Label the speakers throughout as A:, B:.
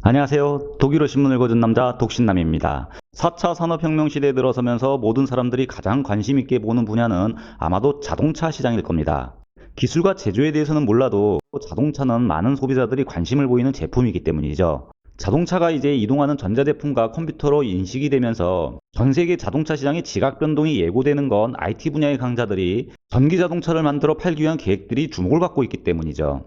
A: 안녕하세요. 독일어 신문을 읽어준 남자 독신남입니다. 4차 산업혁명 시대에 들어서면서 모든 사람들이 가장 관심 있게 보는 분야는 아마도 자동차 시장일 겁니다. 기술과 제조에 대해서는 몰라도 자동차는 많은 소비자들이 관심을 보이는 제품이기 때문이죠. 자동차가 이제 이동하는 전자제품과 컴퓨터로 인식이 되면서 전 세계 자동차 시장의 지각 변동이 예고되는 건 IT 분야의 강자들이 전기 자동차를 만들어 팔기 위한 계획들이 주목을 받고 있기 때문이죠.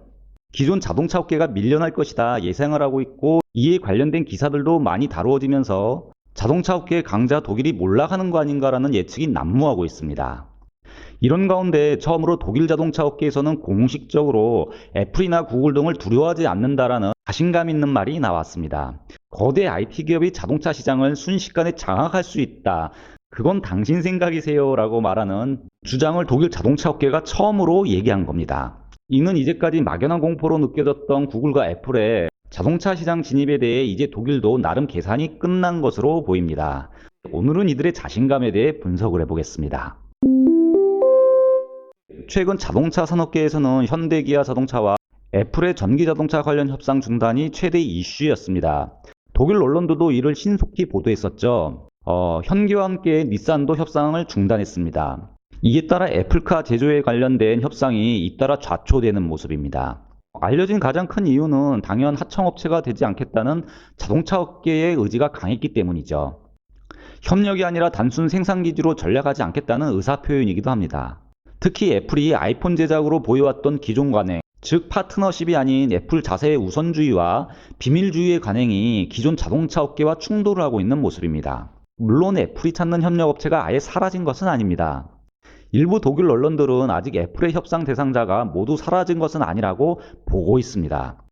A: 기존 자동차 업계가 밀려날 것이다 예상을 하고 있고, 이에 관련된 기사들도 많이 다루어지면서 자동차 업계의 강자 독일이 몰락하는 거 아닌가라는 예측이 난무하고 있습니다. 이런 가운데 처음으로 독일 자동차 업계에서는 공식적으로 애플이나 구글 등을 두려워하지 않는다라는 자신감 있는 말이 나왔습니다. 거대 IT 기업이 자동차 시장을 순식간에 장악할 수 있다. 그건 당신 생각이세요 라고 말하는 주장을 독일 자동차 업계가 처음으로 얘기한 겁니다. 이는 이제까지 막연한 공포로 느껴졌던 구글과 애플의 자동차 시장 진입에 대해 이제 독일도 나름 계산이 끝난 것으로 보입니다. 오늘은 이들의 자신감에 대해 분석을 해보겠습니다. 최근 자동차 산업계에서는 현대 기아 자동차와 애플의 전기 자동차 관련 협상 중단이 최대 이슈였습니다. 독일 언론들도 이를 신속히 보도했었죠. 현기와 함께 닛산도 협상을 중단했습니다. 이에 따라 애플카 제조에 관련된 협상이 잇따라 좌초되는 모습입니다. 알려진 가장 큰 이유는 당연 하청업체가 되지 않겠다는 자동차 업계의 의지가 강했기 때문이죠. 협력이 아니라 단순 생산기지로 전략하지 않겠다는 의사표현이기도 합니다. 특히 애플이 아이폰 제작으로 보여왔던 기존 관행, 즉 파트너십이 아닌 애플 자세의 우선주의와 비밀주의의 관행이 기존 자동차 업계와 충돌을 하고 있는 모습입니다. 물론 애플이 찾는 협력업체가 아예 사라진 것은 아닙니다. 일부 독일 언론들은 아직 애플의 협상 대상자가 모두 사라진 것은 아니라고 보고 있습니다.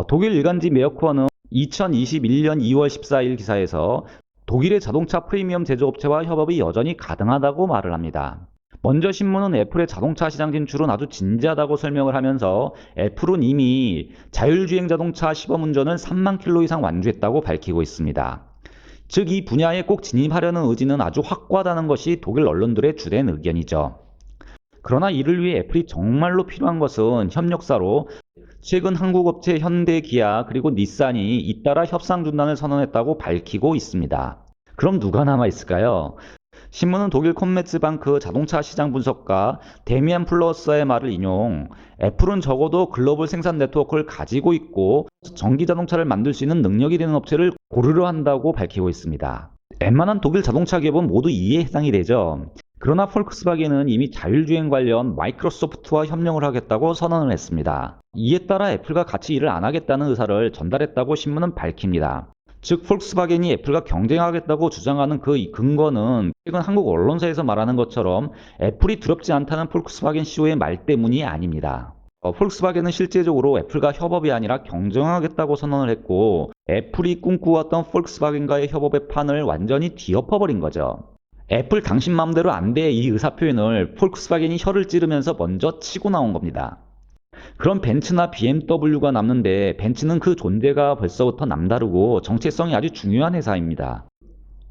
A: 독일 일간지 메어커는 2021년 2월 14일 기사에서 독일의 자동차 프리미엄 제조업체와 협업이 여전히 가능하다고 말을 합니다. 먼저 신문은 애플의 자동차 시장 진출은 아주 진지하다고 설명을 하면서 애플은 이미 자율주행 자동차 시범운전을 3만 킬로 이상 완주했다고 밝히고 있습니다. 즉 이 분야에 꼭 진입하려는 의지는 아주 확고하다는 것이 독일 언론들의 주된 의견이죠. 그러나 이를 위해 애플이 정말로 필요한 것은 협력사로 최근 한국 업체 현대, 기아 그리고 닛산이 잇따라 협상 중단을 선언했다고 밝히고 있습니다. 그럼 누가 남아 있을까요? 신문은 독일 콤메츠방크 자동차 시장 분석가 데미안 플러스의 말을 인용, 애플은 적어도 글로벌 생산 네트워크를 가지고 있고 전기 자동차를 만들 수 있는 능력이 되는 업체를 고르려 한다고 밝히고 있습니다. 웬만한 독일 자동차 기업은 모두 이에 해당이 되죠. 그러나 폴크스바겐은 이미 자율주행 관련 마이크로소프트와 협력을 하겠다고 선언을 했습니다. 이에 따라 애플과 같이 일을 안 하겠다는 의사를 전달했다고 신문은 밝힙니다. 즉 폴크스바겐이 애플과 경쟁하겠다고 주장하는 그 근거는 최근 한국 언론사에서 말하는 것처럼 애플이 두렵지 않다는 폴크스바겐 CEO의 말 때문이 아닙니다. 폴크스바겐은 실제적으로 애플과 협업이 아니라 경쟁하겠다고 선언을 했고, 애플이 꿈꾸었던 폴크스바겐과의 협업의 판을 완전히 뒤엎어버린 거죠. 애플 당신 마음대로 안 돼, 이 의사표현을 폴크스바겐이 혀를 찌르면서 먼저 치고 나온 겁니다. 그럼 벤츠나 BMW가 남는데, 벤츠는 그 존재가 벌써부터 남다르고 정체성이 아주 중요한 회사입니다.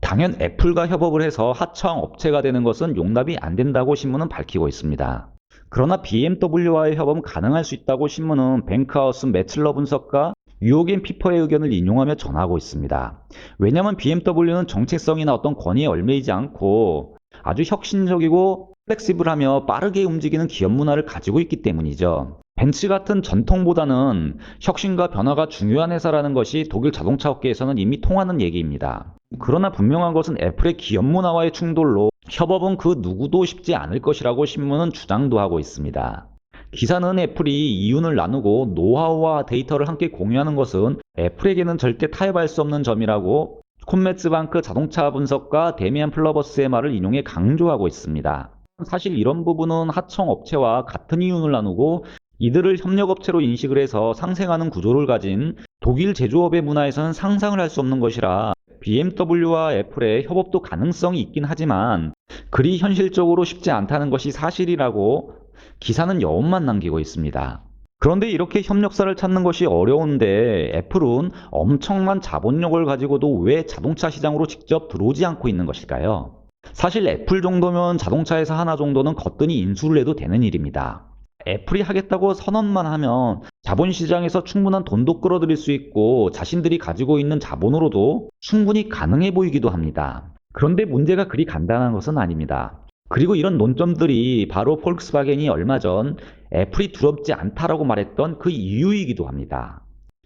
A: 당연 애플과 협업을 해서 하청 업체가 되는 것은 용납이 안 된다고 신문은 밝히고 있습니다. 그러나 BMW와의 협업은 가능할 수 있다고 신문은 뱅크하우스 매틀러 분석가 유호겐 피퍼의 의견을 인용하며 전하고 있습니다. 왜냐하면 BMW는 정체성이나 어떤 권위에 얽매이지 않고 아주 혁신적이고 플렉시블하며 빠르게 움직이는 기업 문화를 가지고 있기 때문이죠. 벤츠 같은 전통보다는 혁신과 변화가 중요한 회사라는 것이 독일 자동차 업계에서는 이미 통하는 얘기입니다. 그러나 분명한 것은 애플의 기업 문화와의 충돌로 협업은 그 누구도 쉽지 않을 것이라고 신문은 주장도 하고 있습니다. 기사는 애플이 이윤을 나누고 노하우와 데이터를 함께 공유하는 것은 애플에게는 절대 타협할 수 없는 점이라고 콤메츠방크 자동차 분석가 데미안 플러버스의 말을 인용해 강조하고 있습니다. 사실 이런 부분은 하청 업체와 같은 이윤을 나누고 이들을 협력업체로 인식을 해서 상생하는 구조를 가진 독일 제조업의 문화에서는 상상을 할 수 없는 것이라 BMW와 애플의 협업도 가능성이 있긴 하지만 그리 현실적으로 쉽지 않다는 것이 사실이라고 기사는 여운만 남기고 있습니다. 그런데 이렇게 협력사를 찾는 것이 어려운데 애플은 엄청난 자본력을 가지고도 왜 자동차 시장으로 직접 들어오지 않고 있는 것일까요? 사실 애플 정도면 자동차 회사 하나 정도는 거뜬히 인수를 해도 되는 일입니다. 애플이 하겠다고 선언만 하면 자본시장에서 충분한 돈도 끌어들일 수 있고 자신들이 가지고 있는 자본으로도 충분히 가능해 보이기도 합니다. 그런데 문제가 그리 간단한 것은 아닙니다. 그리고 이런 논점들이 바로 폴크스바겐이 얼마 전 애플이 두렵지 않다라고 말했던 그 이유이기도 합니다.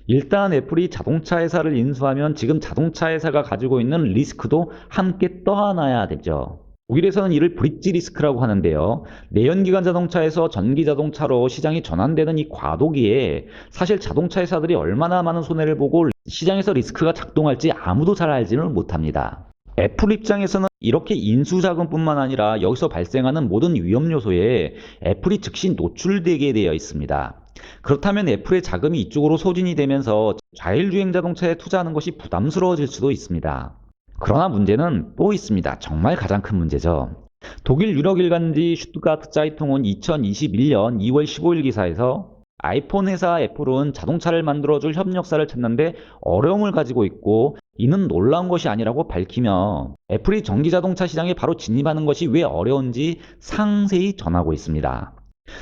A: 일단 애플이 자동차 회사를 인수하면 지금 자동차 회사가 가지고 있는 리스크도 함께 떠안아야 되죠. 독일에서는 이를 브릿지 리스크라고 하는데요. 내연기관 자동차에서 전기 자동차로 시장이 전환되는 이 과도기에 사실 자동차 회사들이 얼마나 많은 손해를 보고 시장에서 리스크가 작동할지 아무도 잘 알지는 못합니다. 애플 입장에서는 이렇게 인수자금뿐만 아니라 여기서 발생하는 모든 위험 요소에 애플이 즉시 노출되게 되어 있습니다. 그렇다면 애플의 자금이 이쪽으로 소진이 되면서 자율주행 자동차에 투자하는 것이 부담스러워질 수도 있습니다. 그러나 문제는 또 있습니다. 정말 가장 큰 문제죠. 독일 유력 일간지 슈투가트 자이통은 2021년 2월 15일 기사에서 아이폰 회사 애플은 자동차를 만들어줄 협력사를 찾는데 어려움을 가지고 있고 이는 놀라운 것이 아니라고 밝히며 애플이 전기자동차 시장에 바로 진입하는 것이 왜 어려운지 상세히 전하고 있습니다.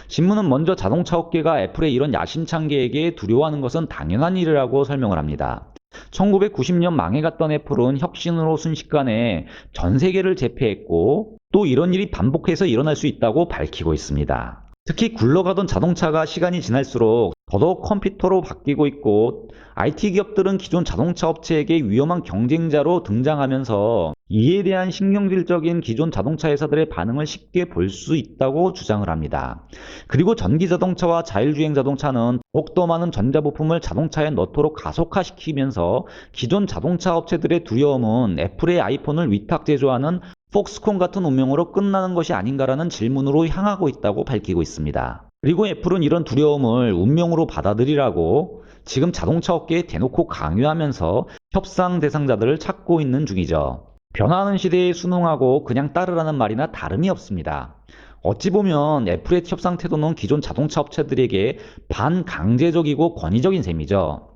A: 신문은 먼저 자동차 업계가 애플의 이런 야심찬 계획에 두려워하는 것은 당연한 일이라고 설명을 합니다. 1990년 망해갔던 애플은 혁신으로 순식간에 전 세계를 제패했고 또 이런 일이 반복해서 일어날 수 있다고 밝히고 있습니다. 특히 굴러가던 자동차가 시간이 지날수록 더더욱 컴퓨터로 바뀌고 있고 IT 기업들은 기존 자동차 업체에게 위험한 경쟁자로 등장하면서 이에 대한 신경질적인 기존 자동차 회사들의 반응을 쉽게 볼 수 있다고 주장을 합니다. 그리고 전기 자동차와 자율주행 자동차는 더욱더 많은 전자부품을 자동차에 넣도록 가속화시키면서 기존 자동차 업체들의 두려움은 애플의 아이폰을 위탁 제조하는 폭스콘 같은 운명으로 끝나는 것이 아닌가라는 질문으로 향하고 있다고 밝히고 있습니다. 그리고 애플은 이런 두려움을 운명으로 받아들이라고 지금 자동차 업계에 대놓고 강요하면서 협상 대상자들을 찾고 있는 중이죠. 변화하는 시대에 순응하고 그냥 따르라는 말이나 다름이 없습니다. 어찌 보면 애플의 협상 태도는 기존 자동차 업체들에게 반강제적이고 권위적인 셈이죠.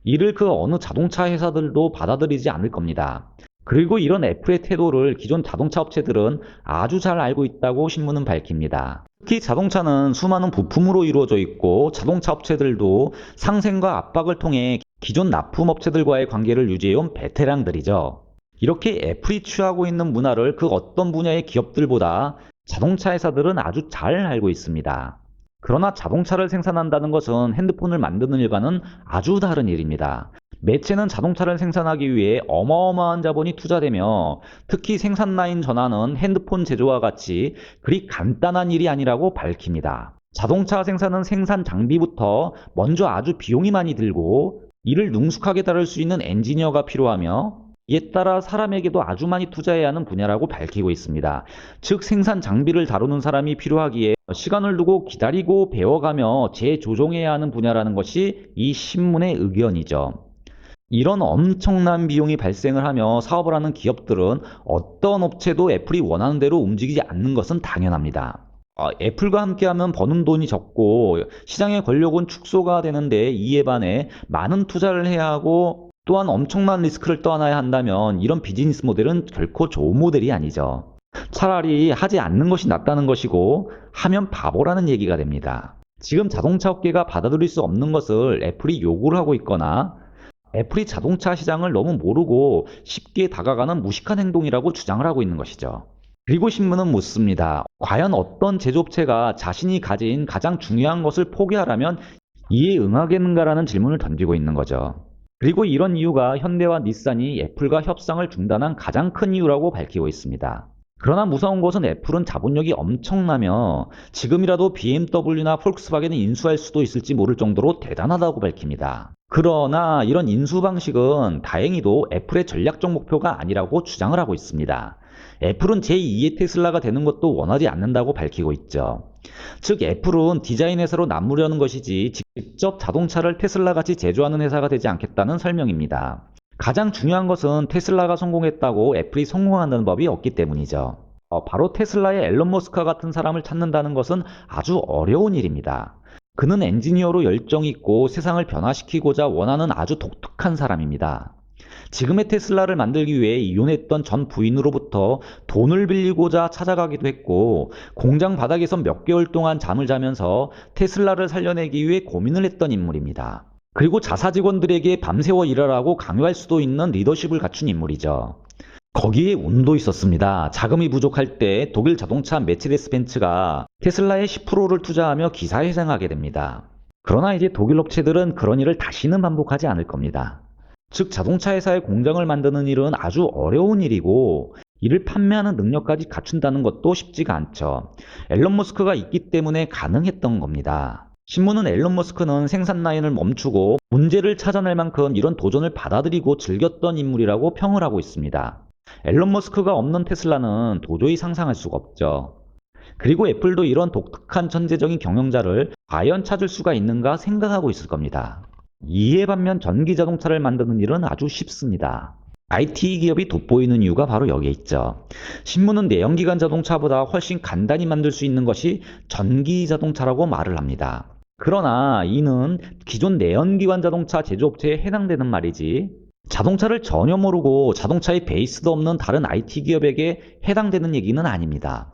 A: 이를 그 어느 자동차 회사들도 받아들이지 않을 겁니다. 그리고 이런 애플의 태도를 기존 자동차 업체들은 아주 잘 알고 있다고 신문은 밝힙니다. 특히 자동차는 수많은 부품으로 이루어져 있고 자동차 업체들도 상생과 압박을 통해 기존 납품업체들과의 관계를 유지해온 베테랑들이죠. 이렇게 애플이 취하고 있는 문화를 그 어떤 분야의 기업들보다 자동차 회사들은 아주 잘 알고 있습니다. 그러나 자동차를 생산한다는 것은 핸드폰을 만드는 일과는 아주 다른 일입니다. 매체는 자동차를 생산하기 위해 어마어마한 자본이 투자되며 특히 생산 라인 전환은 핸드폰 제조와 같이 그리 간단한 일이 아니라고 밝힙니다. 자동차 생산은 생산 장비부터 먼저 아주 비용이 많이 들고 이를 능숙하게 다룰 수 있는 엔지니어가 필요하며 이에 따라 사람에게도 아주 많이 투자해야 하는 분야라고 밝히고 있습니다. 즉 생산 장비를 다루는 사람이 필요하기에 시간을 두고 기다리고 배워가며 재조정해야 하는 분야라는 것이 이 신문의 의견이죠. 이런 엄청난 비용이 발생을 하며 사업을 하는 기업들은 어떤 업체도 애플이 원하는 대로 움직이지 않는 것은 당연합니다. 애플과 함께하면 버는 돈이 적고 시장의 권력은 축소가 되는데 이에 반해 많은 투자를 해야 하고 또한 엄청난 리스크를 떠안아야 한다면 이런 비즈니스 모델은 결코 좋은 모델이 아니죠. 차라리 하지 않는 것이 낫다는 것이고 하면 바보라는 얘기가 됩니다. 지금 자동차 업계가 받아들일 수 없는 것을 애플이 요구를 하고 있거나 애플이 자동차 시장을 너무 모르고 쉽게 다가가는 무식한 행동이라고 주장을 하고 있는 것이죠. 그리고 신문은 묻습니다. 과연 어떤 제조업체가 자신이 가진 가장 중요한 것을 포기하라면 이에 응하겠는가라는 질문을 던지고 있는 거죠. 그리고 이런 이유가 현대와 닛산이 애플과 협상을 중단한 가장 큰 이유라고 밝히고 있습니다. 그러나 무서운 것은 애플은 자본력이 엄청나며 지금이라도 BMW나 폴크스바겐을 인수할 수도 있을지 모를 정도로 대단하다고 밝힙니다. 그러나 이런 인수 방식은 다행히도 애플의 전략적 목표가 아니라고 주장을 하고 있습니다. 애플은 제2의 테슬라가 되는 것도 원하지 않는다고 밝히고 있죠. 즉 애플은 디자인 회사로 남으려는 것이지 직접 자동차를 테슬라같이 제조하는 회사가 되지 않겠다는 설명입니다. 가장 중요한 것은 테슬라가 성공했다고 애플이 성공한다는 법이 없기 때문이죠. 바로 테슬라의 앨런 머스크와 같은 사람을 찾는다는 것은 아주 어려운 일입니다. 그는 엔지니어로 열정이 있고 세상을 변화시키고자 원하는 아주 독특한 사람입니다. 지금의 테슬라를 만들기 위해 이혼했던 전 부인으로부터 돈을 빌리고자 찾아가기도 했고, 공장 바닥에서 몇 개월 동안 잠을 자면서 테슬라를 살려내기 위해 고민을 했던 인물입니다. 그리고 자사 직원들에게 밤새워 일하라고 강요할 수도 있는 리더십을 갖춘 인물이죠. 거기에 운도 있었습니다. 자금이 부족할 때 독일 자동차 메르세데스 벤츠가 테슬라에 10%를 투자하며 기사회생하게 됩니다. 그러나 이제 독일 업체들은 그런 일을 다시는 반복하지 않을 겁니다. 즉, 자동차 회사의 공장을 만드는 일은 아주 어려운 일이고, 이를 판매하는 능력까지 갖춘다는 것도 쉽지가 않죠. 앨런 머스크가 있기 때문에 가능했던 겁니다. 신문은 앨런 머스크는 생산 라인을 멈추고 문제를 찾아낼 만큼 이런 도전을 받아들이고 즐겼던 인물이라고 평을 하고 있습니다. 앨런 머스크가 없는 테슬라는 도저히 상상할 수가 없죠. 그리고 애플도 이런 독특한 천재적인 경영자를 과연 찾을 수가 있는가 생각하고 있을 겁니다. 이에 반면 전기 자동차를 만드는 일은 아주 쉽습니다. IT 기업이 돋보이는 이유가 바로 여기에 있죠. 신문은 내연기관 자동차보다 훨씬 간단히 만들 수 있는 것이 전기 자동차라고 말을 합니다. 그러나 이는 기존 내연기관 자동차 제조업체에 해당되는 말이지, 자동차를 전혀 모르고 자동차의 베이스도 없는 다른 IT 기업에게 해당되는 얘기는 아닙니다.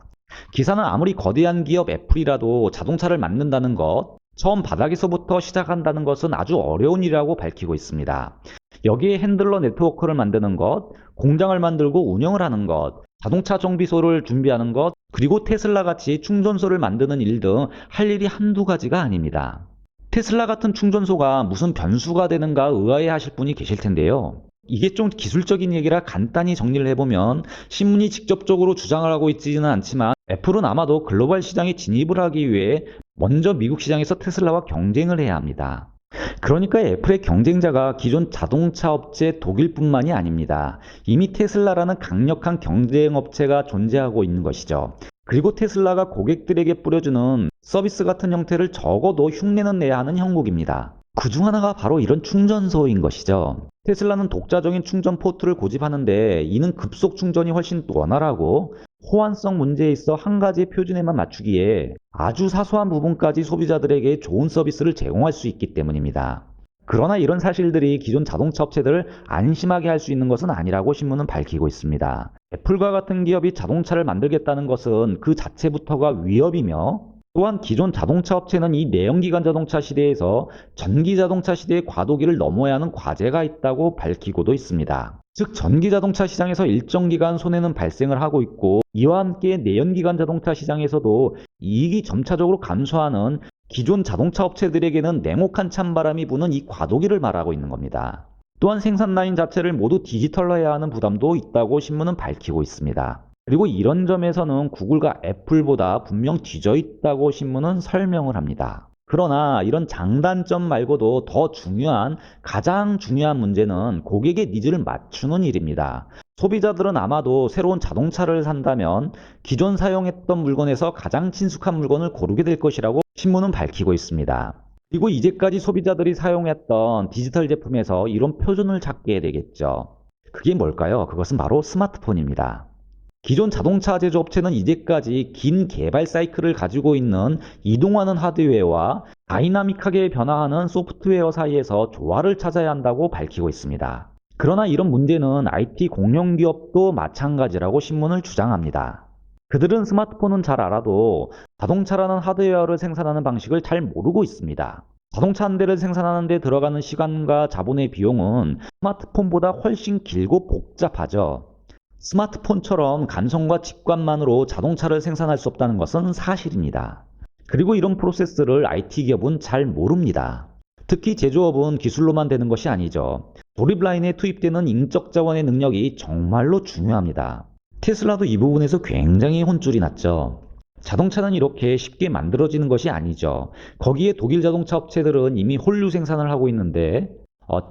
A: 기사는 아무리 거대한 기업 애플이라도 자동차를 만든다는 것, 처음 바닥에서부터 시작한다는 것은 아주 어려운 일이라고 밝히고 있습니다. 여기에 핸들러 네트워크를 만드는 것, 공장을 만들고 운영을 하는 것, 자동차 정비소를 준비하는 것, 그리고 테슬라 같이 충전소를 만드는 일 등 할 일이 한두 가지가 아닙니다. 테슬라 같은 충전소가 무슨 변수가 되는가 의아해하실 분이 계실 텐데요. 이게 좀 기술적인 얘기라 간단히 정리를 해보면, 신문이 직접적으로 주장을 하고 있지는 않지만 애플은 아마도 글로벌 시장에 진입을 하기 위해 먼저 미국 시장에서 테슬라와 경쟁을 해야 합니다. 그러니까 애플의 경쟁자가 기존 자동차 업체 독일뿐만이 아닙니다. 이미 테슬라라는 강력한 경쟁 업체가 존재하고 있는 것이죠. 그리고 테슬라가 고객들에게 뿌려주는 서비스 같은 형태를 적어도 흉내는 내야 하는 형국입니다. 그중 하나가 바로 이런 충전소인 것이죠. 테슬라는 독자적인 충전 포트를 고집하는데, 이는 급속 충전이 훨씬 원활하고 호환성 문제에 있어 한 가지 표준에만 맞추기에 아주 사소한 부분까지 소비자들에게 좋은 서비스를 제공할 수 있기 때문입니다. 그러나 이런 사실들이 기존 자동차 업체들을 안심하게 할 수 있는 것은 아니라고 신문은 밝히고 있습니다. 애플과 같은 기업이 자동차를 만들겠다는 것은 그 자체부터가 위협이며, 또한 기존 자동차 업체는 이 내연기관 자동차 시대에서 전기 자동차 시대의 과도기를 넘어야 하는 과제가 있다고 밝히고도 있습니다. 즉, 전기 자동차 시장에서 일정 기간 손해는 발생을 하고 있고, 이와 함께 내연기관 자동차 시장에서도 이익이 점차적으로 감소하는 기존 자동차 업체들에게는 냉혹한 찬바람이 부는 이 과도기를 말하고 있는 겁니다. 또한 생산 라인 자체를 모두 디지털화해야 하는 부담도 있다고 신문은 밝히고 있습니다. 그리고 이런 점에서는 구글과 애플보다 분명 뒤져 있다고 신문은 설명을 합니다. 그러나 이런 장단점 말고도 더 중요한, 가장 중요한 문제는 고객의 니즈를 맞추는 일입니다. 소비자들은 아마도 새로운 자동차를 산다면 기존 사용했던 물건에서 가장 친숙한 물건을 고르게 될 것이라고 신문은 밝히고 있습니다. 그리고 이제까지 소비자들이 사용했던 디지털 제품에서 이런 표준을 찾게 되겠죠. 그게 뭘까요? 그것은 바로 스마트폰입니다. 기존 자동차 제조업체는 이제까지 긴 개발 사이클을 가지고 있는 이동하는 하드웨어와 다이나믹하게 변화하는 소프트웨어 사이에서 조화를 찾아야 한다고 밝히고 있습니다. 그러나 이런 문제는 IT 공룡기업도 마찬가지라고 신문을 주장합니다. 그들은 스마트폰은 잘 알아도 자동차라는 하드웨어를 생산하는 방식을 잘 모르고 있습니다. 자동차 한 대를 생산하는 데 들어가는 시간과 자본의 비용은 스마트폰보다 훨씬 길고 복잡하죠. 스마트폰처럼 감성과 직관만으로 자동차를 생산할 수 없다는 것은 사실입니다. 그리고 이런 프로세스를 IT 기업은 잘 모릅니다. 특히 제조업은 기술로만 되는 것이 아니죠. 조립 라인에 투입되는 인적 자원의 능력이 정말로 중요합니다. 테슬라도 이 부분에서 굉장히 혼쭐이 났죠. 자동차는 이렇게 쉽게 만들어지는 것이 아니죠. 거기에 독일 자동차 업체들은 이미 홀류 생산을 하고 있는데,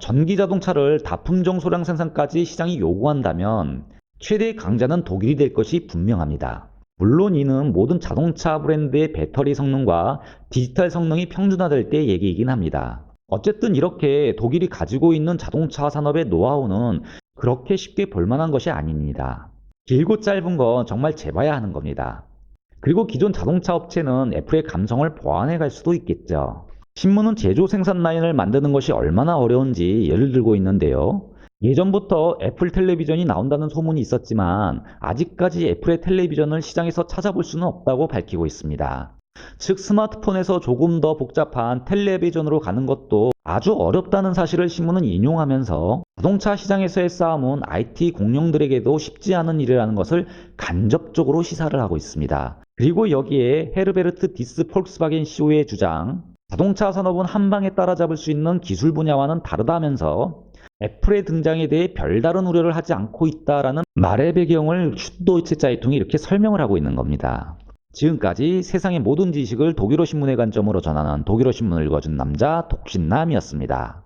A: 전기 자동차를 다품종 소량 생산까지 시장이 요구한다면 최대의 강자는 독일이 될 것이 분명합니다. 물론 이는 모든 자동차 브랜드의 배터리 성능과 디지털 성능이 평준화될 때 얘기이긴 합니다. 어쨌든 이렇게 독일이 가지고 있는 자동차 산업의 노하우는 그렇게 쉽게 볼만한 것이 아닙니다. 길고 짧은 건 정말 재봐야 하는 겁니다. 그리고 기존 자동차 업체는 애플의 감성을 보완해 갈 수도 있겠죠. 신문은 제조 생산 라인을 만드는 것이 얼마나 어려운지 예를 들고 있는데요. 예전부터 애플 텔레비전이 나온다는 소문이 있었지만 아직까지 애플의 텔레비전을 시장에서 찾아볼 수는 없다고 밝히고 있습니다. 즉 스마트폰에서 조금 더 복잡한 텔레비전으로 가는 것도 아주 어렵다는 사실을 신문은 인용하면서 자동차 시장에서의 싸움은 IT 공룡들에게도 쉽지 않은 일이라는 것을 간접적으로 시사를 하고 있습니다. 그리고 여기에 헤르베르트 디스 폴크스바겐 CEO의 주장, 자동차 산업은 한 방에 따라잡을 수 있는 기술 분야와는 다르다면서 애플의 등장에 대해 별다른 우려를 하지 않고 있다라는 말의 배경을 슈도이체 자이퉁이 이렇게 설명을 하고 있는 겁니다. 지금까지 세상의 모든 지식을 독일어 신문의 관점으로 전하는 독일어 신문을 읽어준 남자 독신남이었습니다.